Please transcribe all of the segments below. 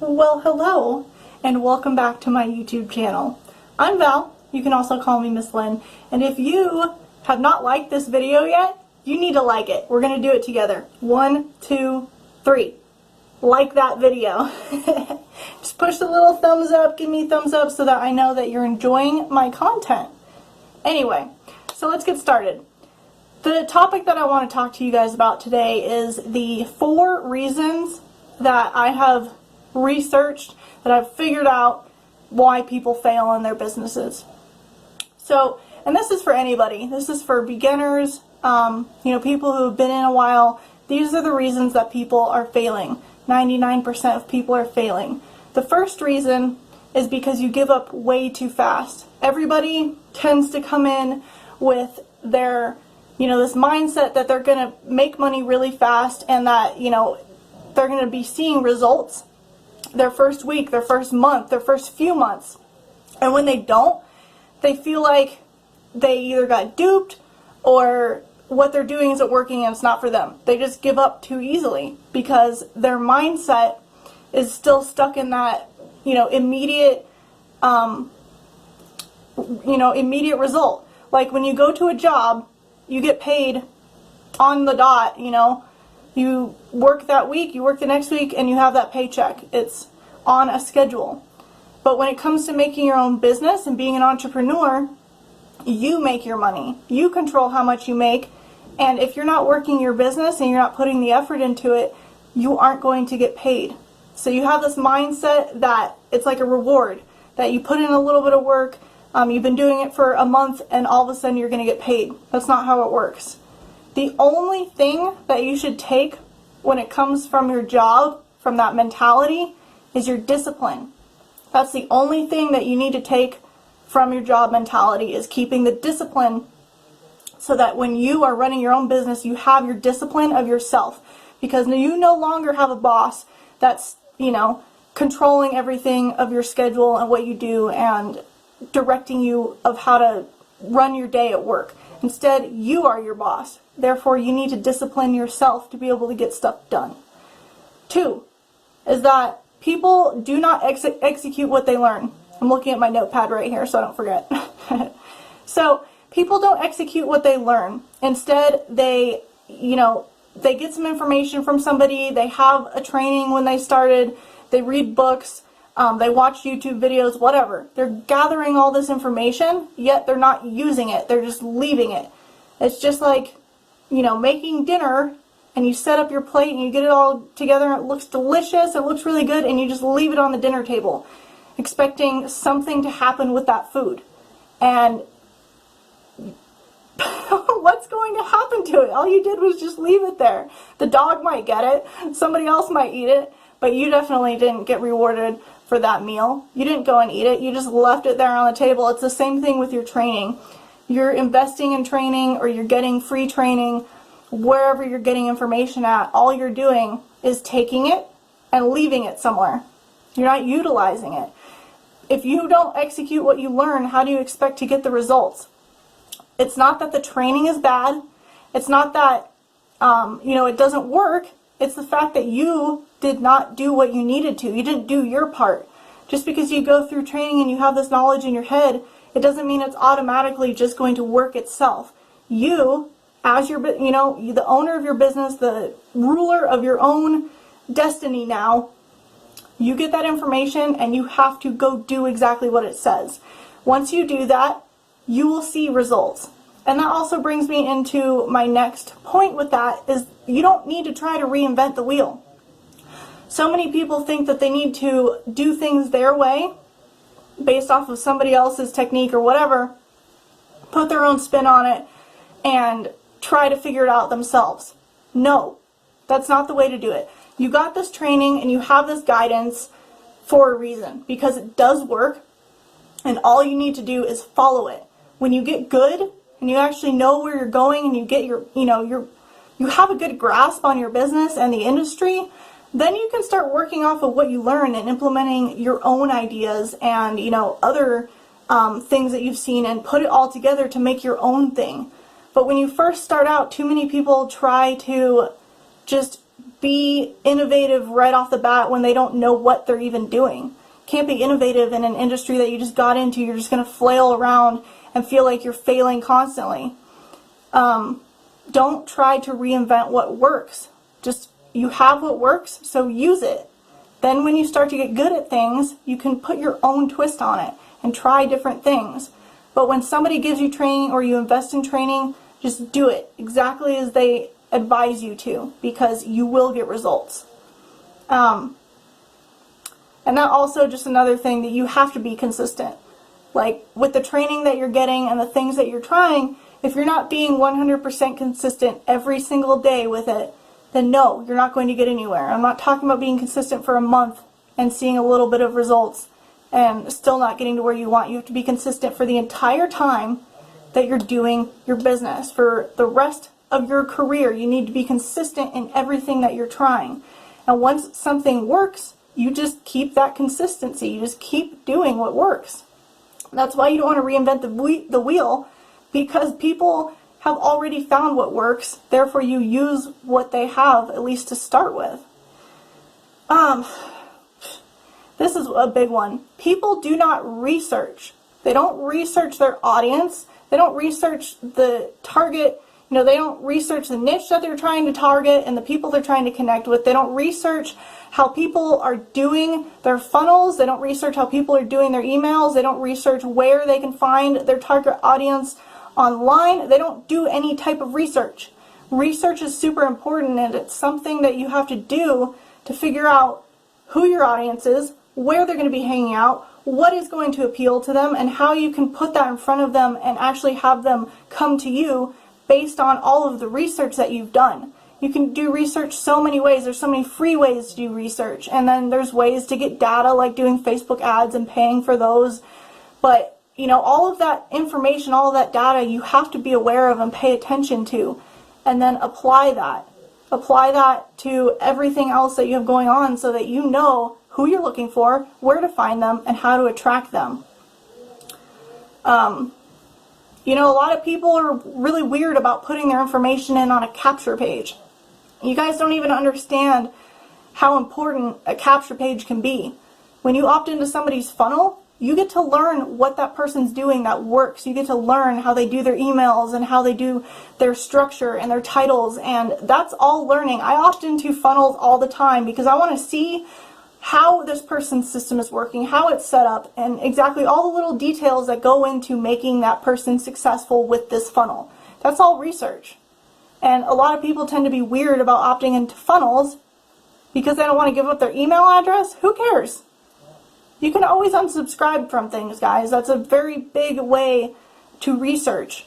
Well, hello, and welcome back to my YouTube channel. I'm Val. You can also call me Miss Lynn. And if you have not liked this video yet, you need to like it. We're going to do it together. 1, 2, 3. Like that video. Just push the little thumbs up, give me a thumbs up so that I know that you're enjoying my content. Anyway, so let's get started. The topic that I want to talk to you guys about today is the 4 reasons that I have researched, that I've figured out why people fail in their businesses. So, and this is for anybody. This is for beginners, people who have been in a while. These are the reasons that people are failing. 99% of people are failing. The first reason is because you give up way too fast. Everybody tends to come in with their, this mindset that they're going to make money really fast and that, they're going to be seeing results their first week, their first month, their first few months. And when they don't, they feel like they either got duped or what they're doing isn't working and it's not for them. They just give up too easily because their mindset is still stuck in that, immediate result. Like when you go to a job, you get paid on the dot, You work that week, you work the next week, and you have that paycheck. It's on a schedule. But when it comes to making your own business and being an entrepreneur, you make your money. You control how much you make. And if you're not working your business and you're not putting the effort into it, you aren't going to get paid. So you have this mindset that it's like a reward, that you put in a little bit of work, you've been doing it for a month, and all of a sudden you're going to get paid. That's not how it works. The only thing that you should take when it comes from your job, from that mentality, is your discipline. That's the only thing that you need to take from your job mentality, is keeping the discipline so that when you are running your own business, you have your discipline of yourself. Because you no longer have a boss that's, controlling everything of your schedule and what you do and directing you of how to run your day at work. Instead, you are your boss. Therefore, you need to discipline yourself to be able to get stuff done. 2 is that people do not execute what they learn. I'm looking at my notepad right here so I don't forget. So, people don't execute what they learn. Instead, they get some information from somebody, they have a training when they started, they read books, they watch YouTube videos, whatever. They're gathering all this information, yet they're not using it. They're just leaving it. It's just like, making dinner, and you set up your plate and you get it all together and it looks delicious, it looks really good, and you just leave it on the dinner table, expecting something to happen with that food. And what's going to happen to it? All you did was just leave it there. The dog might get it, somebody else might eat it, but you definitely didn't get rewarded for that meal. You didn't go and eat it, you just left it there on the table. It's the same thing with your training. You're investing in training, or you're getting free training, wherever you're getting information at. All you're doing is taking it and leaving it somewhere. You're not utilizing it. If you don't execute what you learn, how do you expect to get the results? It's not that the training is bad. It's not that, it doesn't work. It's the fact that you did not do what you needed to. You didn't do your part. Just because you go through training and you have this knowledge in your head, it doesn't mean it's automatically just going to work itself. You, as your, the owner of your business, the ruler of your own destiny now, you get that information and you have to go do exactly what it says. Once you do that, you will see results. And that also brings me into my next point with that, is you don't need to try to reinvent the wheel. So many people think that they need to do things their way, based off of somebody else's technique or whatever, put their own spin on it, and try to figure it out themselves. No, that's not the way to do it. You got this training and you have this guidance for a reason, because it does work, and all you need to do is follow it. When you get good and you actually know where you're going and you get you have a good grasp on your business and the industry, then you can start working off of what you learn and implementing your own ideas and other things that you've seen, and put it all together to make your own thing. But when you first start out, too many people try to just be innovative right off the bat when they don't know what they're even doing. Can't be innovative in an industry that you just got into. You're just going to flail around and feel like you're failing constantly. Don't try to reinvent what works. Just, you have what works, so use it. Then when you start to get good at things, you can put your own twist on it and try different things. But when somebody gives you training or you invest in training, just do it exactly as they advise you to, because you will get results. And that also, just another thing, that you have to be consistent. Like with the training that you're getting and the things that you're trying, if you're not being 100% consistent every single day with it, then no, you're not going to get anywhere. I'm not talking about being consistent for a month and seeing a little bit of results and still not getting to where you want. You have to be consistent for the entire time that you're doing your business. For the rest of your career, you need to be consistent in everything that you're trying. And once something works, you just keep that consistency. You just keep doing what works. That's why you don't want to reinvent the wheel, because people have already found what works. Therefore, you use what they have, at least to start with. This is a big one. People do not research. They don't research their audience. They don't research the target. They don't research the niche that they're trying to target and the people they're trying to connect with. They don't research how people are doing their funnels. They don't research how people are doing their emails. They don't research where they can find their target audience online. They don't do any type of research. Research is super important, and it's something that you have to do to figure out who your audience is, where they're going to be hanging out, what is going to appeal to them, and how you can put that in front of them and actually have them come to you based on all of the research that you've done. You can do research so many ways. There's so many free ways to do research, and then there's ways to get data, like doing Facebook ads and paying for those. But all of that information, all of that data, you have to be aware of and pay attention to, and then apply that. Apply that to everything else that you have going on, so that you know who you're looking for, where to find them, and how to attract them. A lot of people are really weird about putting their information in on a capture page. You guys don't even understand how important a capture page can be. When you opt into somebody's funnel, you get to learn what that person's doing that works. You get to learn how they do their emails and how they do their structure and their titles, and that's all learning. I opt into funnels all the time because I want to see how this person's system is working, how it's set up, and exactly all the little details that go into making that person successful with this funnel. That's all research. And a lot of people tend to be weird about opting into funnels because they don't want to give up their email address. Who cares? You can always unsubscribe from things, guys. That's a very big way to research.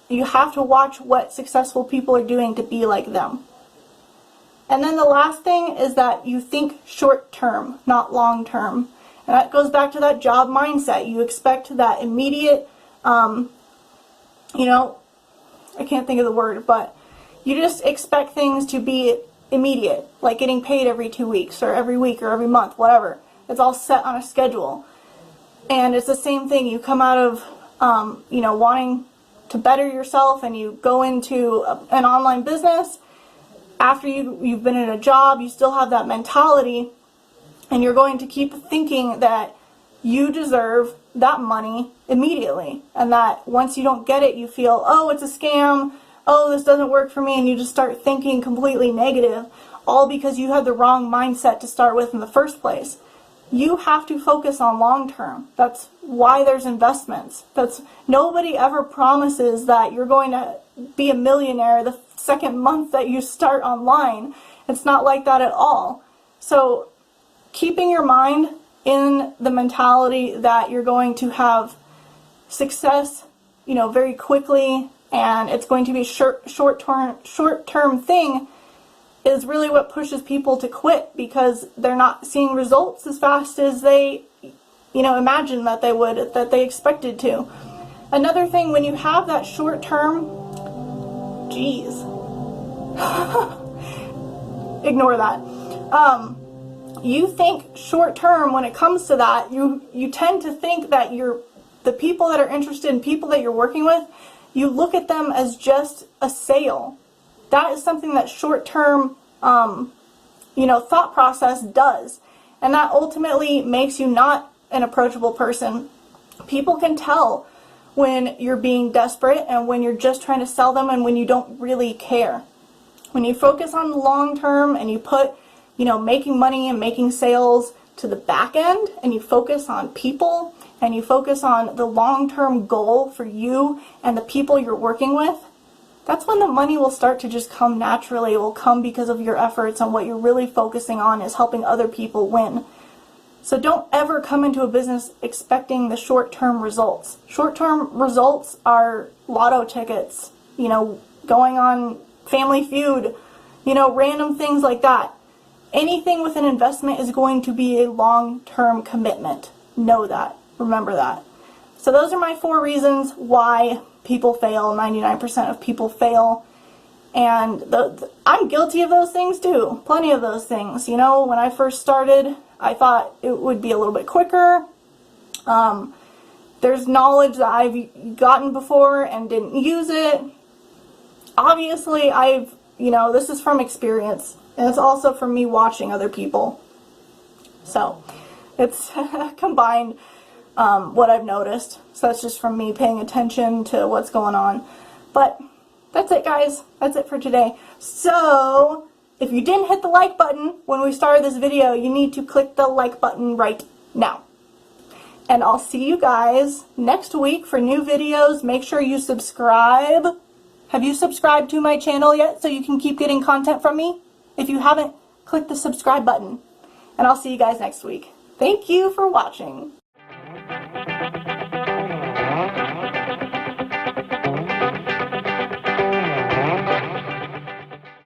You have to watch what successful people are doing to be like them. And then the last thing is that you think short term, not long term. And that goes back to that job mindset. You expect that immediate, I can't think of the word, but you just expect things to be immediate, like getting paid every 2 weeks or every week or every month, whatever. It's all set on a schedule. And it's the same thing. You come out of, wanting to better yourself, and you go into an online business. After you've been in a job, you still have that mentality, and you're going to keep thinking that you deserve that money immediately, and that once you don't get it, you feel, oh, it's a scam, oh, this doesn't work for me, and you just start thinking completely negative, all because you had the wrong mindset to start with in the first place. You have to focus on long term. That's why there's investments. Nobody ever promises that you're going to be a millionaire the second month that you start online. It's not like that at all. So keeping your mind in the mentality that you're going to have success, very quickly, and it's going to be a short-term thing, is really what pushes people to quit, because they're not seeing results as fast as they, imagined that they would, that they expected to. Another thing, when you have that short-term, ignore that. You think short-term when it comes to that. You tend to think that the people that are interested in people that you're working with, you look at them as just a sale. That is something that short-term thought process does. And that ultimately makes you not an approachable person. People can tell when you're being desperate and when you're just trying to sell them and when you don't really care. When you focus on the long term and you put, making money and making sales to the back end, and you focus on people and you focus on the long-term goal for you and the people you're working with, that's when the money will start to just come naturally. It will come because of your efforts, and what you're really focusing on is helping other people win. So don't ever come into a business expecting the short-term results. Short-term results are lotto tickets, going on Family Feud, random things like that. Anything with an investment is going to be a long-term commitment. Know that. Remember that. So those are my 4 reasons why people fail. 99% of people fail. And I'm guilty of those things too. Plenty of those things. When I first started, I thought it would be a little bit quicker. There's knowledge that I've gotten before and didn't use it. Obviously, this is from experience. And it's also from me watching other people. So, it's combined what I've noticed. So that's just from me paying attention to what's going on. But that's it, guys. That's it for today. So, if you didn't hit the like button when we started this video, you need to click the like button right now. And I'll see you guys next week for new videos. Make sure you subscribe. Have you subscribed to my channel yet so you can keep getting content from me? If you haven't, click the subscribe button. And I'll see you guys next week. Thank you for watching.